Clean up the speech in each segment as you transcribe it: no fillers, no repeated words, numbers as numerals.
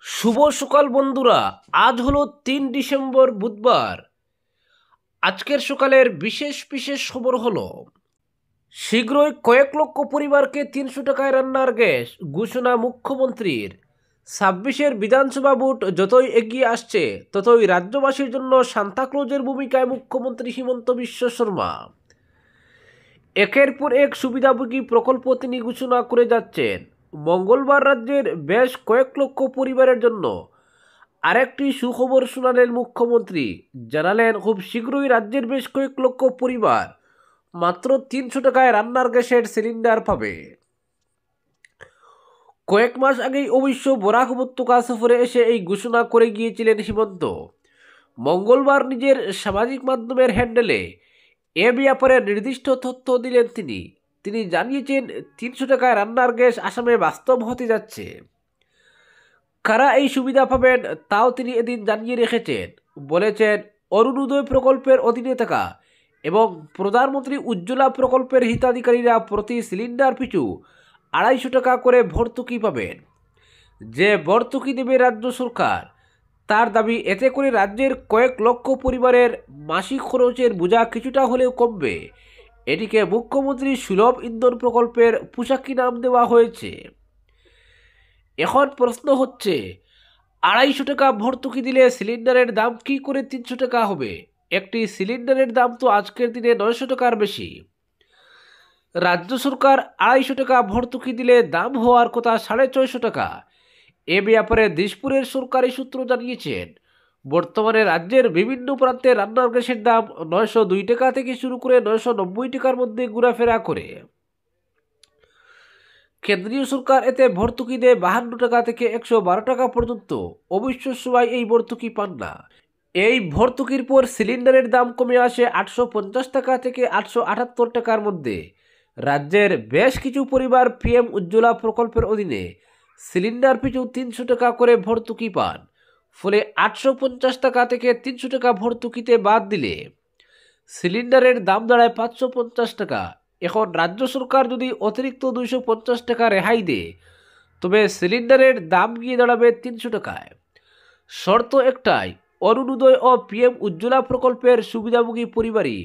শুভ সকাল বন্ধুরা। আজ হলো 3 ডিসেম্বর বুধবার। আজকের সকালের বিশেষ বিশেষ খবর হলো শীঘ্রই কয়েক লক্ষ পরিবারকে 300 টাকায় রান্নার গ্যাস ঘোষণা মুখ্যমন্ত্রীর। 26-এর বিধানসভা ভোট যতই এগিয়ে আসছে ততই রাজ্যবাসীর জন্য সান্তাক্লজের ভূমিকায় মুখ্যমন্ত্রী হিমন্ত বিশ্ব শর্মা। একের পর এক সুবিধাভোগী প্রকল্প তিনি ঘোষণা করে যাচ্ছেন। মঙ্গলবার রাজ্যের বেশ কয়েক লক্ষ পরিবারের জন্য আরেকটি সুখবর শোনালেন মুখ্যমন্ত্রী। জানালেন খুব শীঘ্রই রাজ্যের বেশ কয়েক লক্ষ পরিবার মাত্র 300 টাকায় রান্নার গ্যাসের সিলিন্ডার পাবে। কয়েক মাস আগেই অবশ্য বরাক উপত্যকা সফরে এসে এই ঘোষণা করে গিয়েছিলেন হিমন্ত। মঙ্গলবার নিজের সামাজিক মাধ্যমের হ্যান্ডেলে এ ব্যাপারে নির্দিষ্ট তথ্য দিলেন তিনি জানিয়েছেন 300 টাকায় রান্নার গ্যাস আসামে বাস্তব হতে যাচ্ছে। কারা এই সুবিধা পাবেন তাও তিনি এদিন জানিয়ে রেখেছেন। বলেছেন, অরুণোদয় প্রকল্পের অধীনে থাকা এবং প্রধানমন্ত্রী উজ্জ্বলা প্রকল্পের হিতাধিকারীরা প্রতি সিলিন্ডার পিছু 250 টাকা করে ভর্তুকি পাবেন। যে ভর্তুকি দেবে রাজ্য সরকার, তার দাবি এতে করে রাজ্যের কয়েক লক্ষ পরিবারের মাসিক খরচের বোঝা কিছুটা হলেও কমবে। এটিকে মুখ্যমন্ত্রী সুলভ ইন্ধন প্রকল্পের পোশাকি নাম দেওয়া হয়েছে। এখন প্রশ্ন হচ্ছে, 250 টাকা ভর্তুকি দিলে সিলিন্ডারের দাম কি করে 300 টাকা হবে? একটি সিলিন্ডারের দাম তো আজকের দিনে 900 টাকার বেশি। রাজ্য সরকার 250 টাকা ভর্তুকি দিলে দাম হওয়ার কথা 650 টাকা। এ ব্যাপারে দিশপুরের সরকারি সূত্র জানিয়েছেন, বর্তমানে রাজ্যের বিভিন্ন প্রান্তে রান্নার গ্যাসের দাম 902 টাকা থেকে শুরু করে 990 টাকার মধ্যে ঘোরাফেরা করে। কেন্দ্রীয় সরকার এতে ভর্তুকি দেয় 52 টাকা থেকে 112 টাকা পর্যন্ত। অবশ্য সবাই এই ভর্তুকি পান না। এই ভর্তুকির পর সিলিন্ডারের দাম কমে আসে 850 টাকা থেকে 878 টাকার মধ্যে। রাজ্যের বেশ কিছু পরিবার পিএম উজ্জ্বলা প্রকল্পের অধীনে সিলিন্ডার পিছু 300 টাকা করে ভর্তুকি পান। ফলে 850 টাকা থেকে 300 টাকা ভর্তুকিতে বাদ দিলে সিলিন্ডারের দাম দাঁড়ায় 550 টাকা। এখন রাজ্য সরকার যদি অতিরিক্ত 250 টাকা রেহাই দেয় তবে সিলিন্ডারের দাম গিয়ে দাঁড়াবে 300 টাকায়। শর্ত একটাই, অরুণোদয় ও পিএম উজ্জ্বলা প্রকল্পের সুবিধাভোগী পরিবারই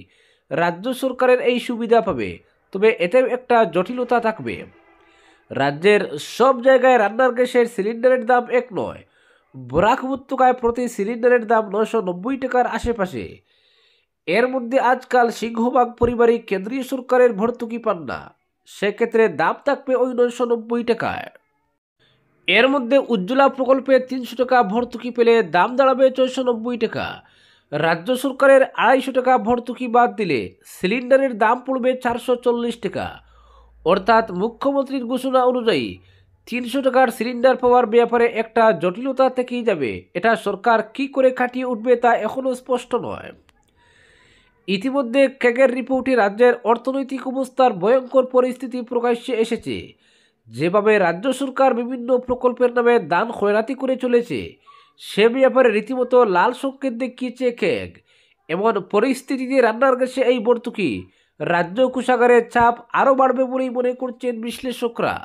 রাজ্য সরকারের এই সুবিধা পাবে। তবে এতেও একটা জটিলতা থাকবে। রাজ্যের সব জায়গায় রান্নার গ্যাসের সিলিন্ডারের দাম এক নয়। বরাক উপত্যকায় প্রতি সিলিন্ডারের দাম 990 টাকার আশেপাশে। এর মধ্যে আজকাল সিংহভাগ পরিবারই কেন্দ্রীয় সরকারের ভর্তুকি পান না। সেক্ষেত্রে দাম থাকবে ওই 990 টাকায়। এর মধ্যে উজ্জ্বলা প্রকল্পে 300 টাকা ভর্তুকি পেলে দাম দাঁড়াবে 490 টাকা। রাজ্য সরকারের 250 টাকা ভর্তুকি বাদ দিলে সিলিন্ডারের দাম পড়বে 440 টাকা। অর্থাৎ মুখ্যমন্ত্রীর ঘোষণা অনুযায়ী 300 টাকার সিলিন্ডার পাওয়ার ব্যাপারে একটা জটিলতা থেকেই যাবে। এটা সরকার কি করে কাটিয়ে উঠবে তা এখনও স্পষ্ট নয়। ইতিমধ্যে ক্যাগের রিপোর্টে রাজ্যের অর্থনৈতিক অবস্থার ভয়ঙ্কর পরিস্থিতি প্রকাশ্যে এসেছে। যেভাবে রাজ্য সরকার বিভিন্ন প্রকল্পের নামে দান খয়রাতি করে চলেছে সে ব্যাপারে রীতিমতো লাল সংকেত দেখিয়েছে ক্যাগ। এমন পরিস্থিতিতে রান্নার গ্যাসে এই ভর্তুকি রাজ্য কোষাগারের চাপ আরও বাড়বে বলেই মনে করছেন বিশ্লেষকরা।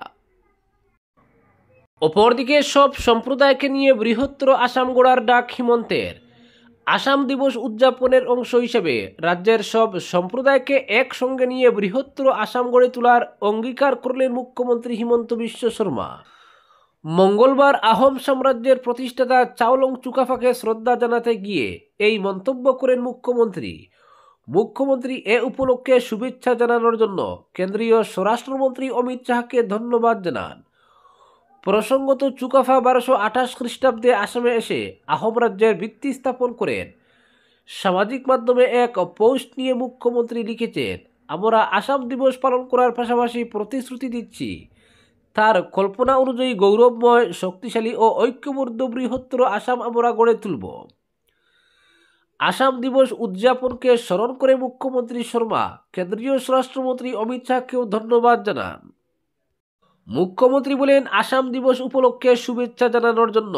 অপরদিকে সব সম্প্রদায়কে নিয়ে বৃহত্তর আসাম গড়ার ডাক হিমন্তের। আসাম দিবস উদযাপনের অংশ হিসেবে রাজ্যের সব সম্প্রদায়কে একসঙ্গে নিয়ে বৃহত্তর আসাম গড়ে তোলার অঙ্গীকার করলেন মুখ্যমন্ত্রী হিমন্ত বিশ্ব শর্মা। মঙ্গলবার আহোম সাম্রাজ্যের প্রতিষ্ঠাতা চাওলং চুকাফাকে শ্রদ্ধা জানাতে গিয়ে এই মন্তব্য করেন মুখ্যমন্ত্রী এ উপলক্ষে শুভেচ্ছা জানানোর জন্য কেন্দ্রীয় স্বরাষ্ট্রমন্ত্রী অমিত শাহকে ধন্যবাদ জানান। প্রসঙ্গত, চুকাফা 1228 খ্রিস্টাব্দে আসামে এসে আহোম রাজ্যের ভিত্তি স্থাপন করেন। সামাজিক মাধ্যমে এক পোস্ট নিয়ে মুখ্যমন্ত্রী লিখেছেন, আমরা আসাম দিবস পালন করার পাশাপাশি প্রতিশ্রুতি দিচ্ছি তার কল্পনা অনুযায়ী গৌরবময়, শক্তিশালী ও ঐক্যবদ্ধ বৃহত্তর আসাম আমরা গড়ে তুলব। আসাম দিবস উদযাপনকে স্মরণ করে মুখ্যমন্ত্রী শর্মা কেন্দ্রীয় স্বরাষ্ট্রমন্ত্রী অমিত শাহকেও ধন্যবাদ জানান। মুখ্যমন্ত্রী বলেন, আসাম দিবস উপলক্ষে শুভেচ্ছা জানানোর জন্য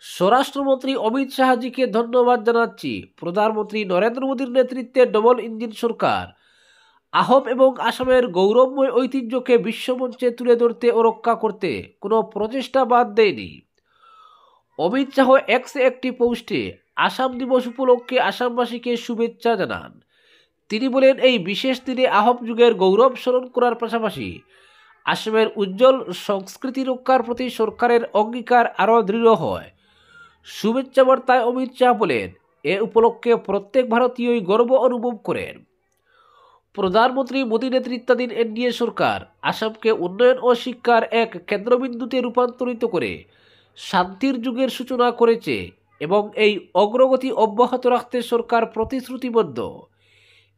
স্বরাষ্ট্রমন্ত্রী অমিত শাহজিকে ধন্যবাদ জানাচ্ছি। প্রধানমন্ত্রী নরেন্দ্র মোদীর নেতৃত্বে ডবল ইঞ্জিন সরকার আহোম এবং আসামের গৌরবময় ঐতিহ্যকে বিশ্বমঞ্চে তুলে ধরতে ও রক্ষা করতে কোনো প্রচেষ্টা বাদ দেয়নি। অমিত শাহ এক্সে একটি পোস্টে আসাম দিবস উপলক্ষে আসামবাসীকে শুভেচ্ছা জানান। তিনি বলেন, এই বিশেষ দিনে আহোম যুগের গৌরব স্মরণ করার পাশাপাশি আসামের উজ্জ্বল সংস্কৃতি রক্ষার প্রতি সরকারের অঙ্গীকার আরও দৃঢ় হয়। শুভেচ্ছা বার্তায় অমিত শাহ বলেন, এ উপলক্ষে প্রত্যেক ভারতীয়ই গর্ব অনুভব করেন। প্রধানমন্ত্রী মোদী নেতৃত্বাধীন এনডিএ সরকার আসামকে উন্নয়ন ও শিক্ষার এক কেন্দ্রবিন্দুতে রূপান্তরিত করে শান্তির যুগের সূচনা করেছে এবং এই অগ্রগতি অব্যাহত রাখতে সরকার প্রতিশ্রুতিবদ্ধ।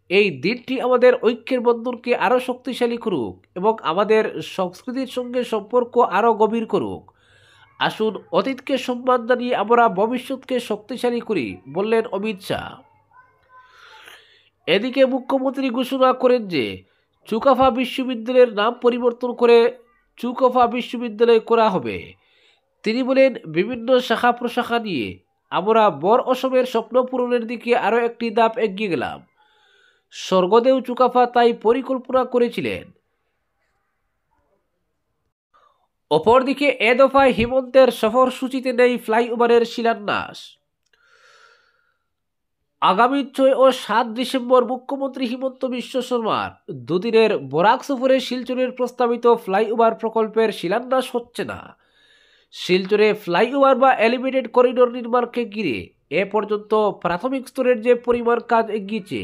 এই দিনটি আমাদের ঐক্যের বন্ধনকে আরও শক্তিশালী করুক এবং আমাদের সংস্কৃতির সঙ্গে সম্পর্ক আরও গভীর করুক। আসুন অতীতকে সম্মান জানিয়ে আমরা ভবিষ্যৎকে শক্তিশালী করি, বললেন অমিত শাহ। এদিকে মুখ্যমন্ত্রী ঘোষণা করেন যে চুকাফা বিশ্ববিদ্যালয়ের নাম পরিবর্তন করে চুকাফা বিশ্ববিদ্যালয় করা হবে। তিনি বলেন, বিভিন্ন শাখা প্রশাখা নিয়ে আমরা বড় অসমের স্বপ্ন পূরণের দিকে আরও একটি ধাপ এগিয়ে গেলাম। স্বর্গদেউ চুকাফা তাই পরিকল্পনা করেছিলেন। অপরদিকে এ দফায় হিমন্তের সফরসূচিতে নেই ফ্লাইওভারের শিলান্যাস। আগামী 6 ও 7 ডিসেম্বর মুখ্যমন্ত্রী হিমন্ত বিশ্ব শর্মার দুদিনের বরাক সফরে শিলচরের প্রস্তাবিত ফ্লাইওভার প্রকল্পের শিলান্যাস হচ্ছে না। শিলচরে ফ্লাইওভার বা এলিভেটেড করিডোর নির্মাণকে ঘিরে এ পর্যন্ত প্রাথমিক স্তরের যে পরিমাণ কাজ এগিয়েছে,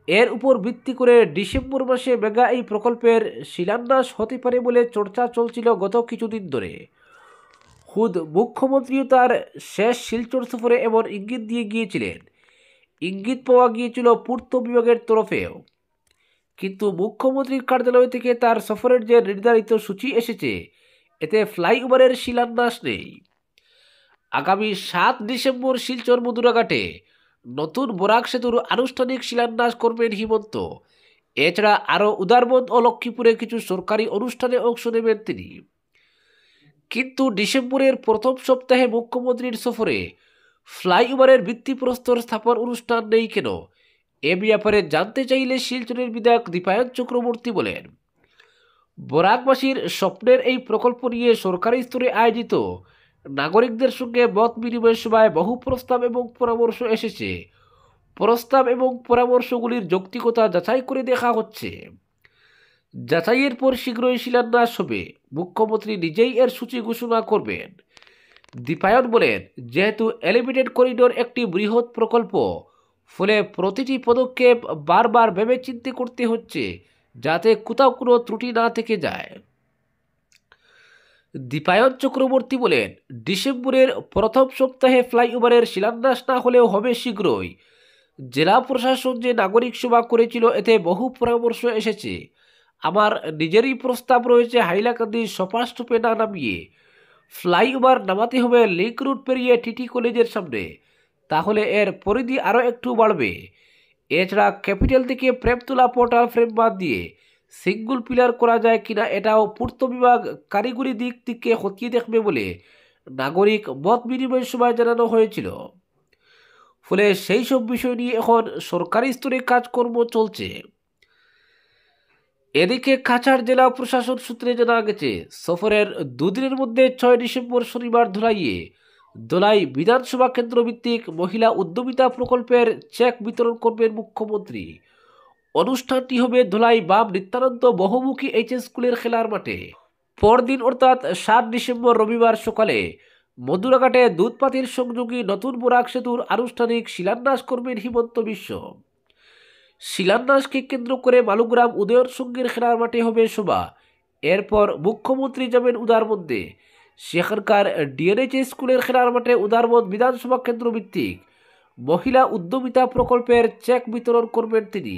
এর উপর ভিত্তি করে ডিসেম্বর মাসে মেগা এই প্রকল্পের শিলান্যাস হতে পারে বলে চর্চা চলছিল গত কিছুদিন ধরে। খুদ মুখ্যমন্ত্রীও তার শেষ শিলচর সফরে এমন ইঙ্গিত দিয়ে গিয়েছিলেন। ইঙ্গিত পাওয়া গিয়েছিল পূর্ত বিভাগের তরফেও, কিন্তু মুখ্যমন্ত্রীর কার্যালয় থেকে তার সফরের যে নির্ধারিত সূচি এসেছে, এতে ফ্লাইওভারের শিলান্যাস নেই। আগামী 7 ডিসেম্বর শিলচর মধুরাঘাটে নতুন বরাক সেতুর আনুষ্ঠানিক শিলান্যাস করবেন হিমন্ত। এছাড়া আরও উদারবন্দ ও লক্ষ্মীপুরে কিছু সরকারি অনুষ্ঠানে অংশ নেবেন তিনি। কিন্তু ডিসেম্বরের প্রথম সপ্তাহে মুখ্যমন্ত্রীর সফরে ফ্লাইওভারের ভিত্তিপ্রস্তর স্থাপন অনুষ্ঠান নেই কেন, এ ব্যাপারে জানতে চাইলে শিলচরের বিধায়ক দীপায়ন চক্রবর্তী বলেন, বরাকবাসীর স্বপ্নের এই প্রকল্প নিয়ে সরকারি স্তরে আয়োজিত নাগরিকদের সঙ্গে মত বিনিময় সভায় বহু প্রস্তাব এবং পরামর্শ এসেছে। প্রস্তাব এবং পরামর্শগুলির যৌক্তিকতা যাচাই করে দেখা হচ্ছে। যাচাইয়ের পর শীঘ্রই শিলান্যাস হবে। মুখ্যমন্ত্রী নিজেই এর সূচি ঘোষণা করবেন। দীপায়ন বলেন, যেহেতু এলিভেটেড করিডোর একটি বৃহৎ প্রকল্প, ফলে প্রতিটি পদক্ষেপ বারবার ভেবেচিন্তে করতে হচ্ছে যাতে কোথাও কোনো ত্রুটি না থেকে যায়। দীপায়ন চক্রবর্তী বলেন, ডিসেম্বরের প্রথম সপ্তাহে ফ্লাইওভারের শিলান্যাস না হলেও হবে শীঘ্রই। জেলা প্রশাসন যে নাগরিক সভা করেছিল, এতে বহু পরামর্শ এসেছে। আমার নিজেরই প্রস্তাব রয়েছে হাইলাকান্দি সপা স্টপে না নামিয়ে ফ্লাইওভার নামাতে হবে লিঙ্ক রুট পেরিয়ে টিটি কলেজের সামনে, তাহলে এর পরিধি আরও একটু বাড়বে। এছাড়া ক্যাপিটাল থেকে প্রেমতলা পোর্টাল ফ্রেম বাদ দিয়ে সিঙ্গল পিলার করা যায় কিনা, এটাও পূর্ত বিভাগ কারিগরি দিক থেকে খতিয়ে দেখবে বলে নাগরিক মত বিনিময় সভায় জানানো হয়েছিল। ফলে সেই সব বিষয় নিয়ে এখন সরকারি স্তরে কাজকর্ম চলছে। এদিকে কাছাড় জেলা প্রশাসন সূত্রে জানা গেছে, সফরের দুদিনের মধ্যে 6 ডিসেম্বর শনিবার দোলাই বিধানসভা কেন্দ্র ভিত্তিক মহিলা উদ্যমিতা প্রকল্পের চেক বিতরণ করবেন মুখ্যমন্ত্রী। অনুষ্ঠানটি হবে ধলাই বাম নিত্যানন্দ বহুমুখী এইচএস স্কুলের খেলার মাঠে। পরদিন অর্থাৎ 7 ডিসেম্বর রবিবার সকালে মধুরাঘাটে দুধপাতির সংযোগী নতুন বরাক সেতুর আনুষ্ঠানিক শিলান্যাস করবেন হিমন্ত বিশ্ব। শিলান্যাসকে কেন্দ্র করে মালুগ্রাম উদয়ন সঙ্গীর খেলার মাঠে হবে সভা। এরপর মুখ্যমন্ত্রী যাবেন উদারবন্দে। সেখানকার ডিএনএইচএস স্কুলের খেলার মাঠে উদারবন্দ বিধানসভা কেন্দ্র ভিত্তিক মহিলা উদ্যমিতা প্রকল্পের চেক বিতরণ করবেন তিনি।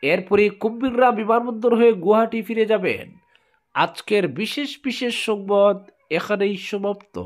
এরপরই কুম্ভিরগ্রাম বিমানবন্দর হয়ে গুয়াহাটি ফিরে যাবেন। আজকের বিশেষ সংবাদ এখানেই সমাপ্ত।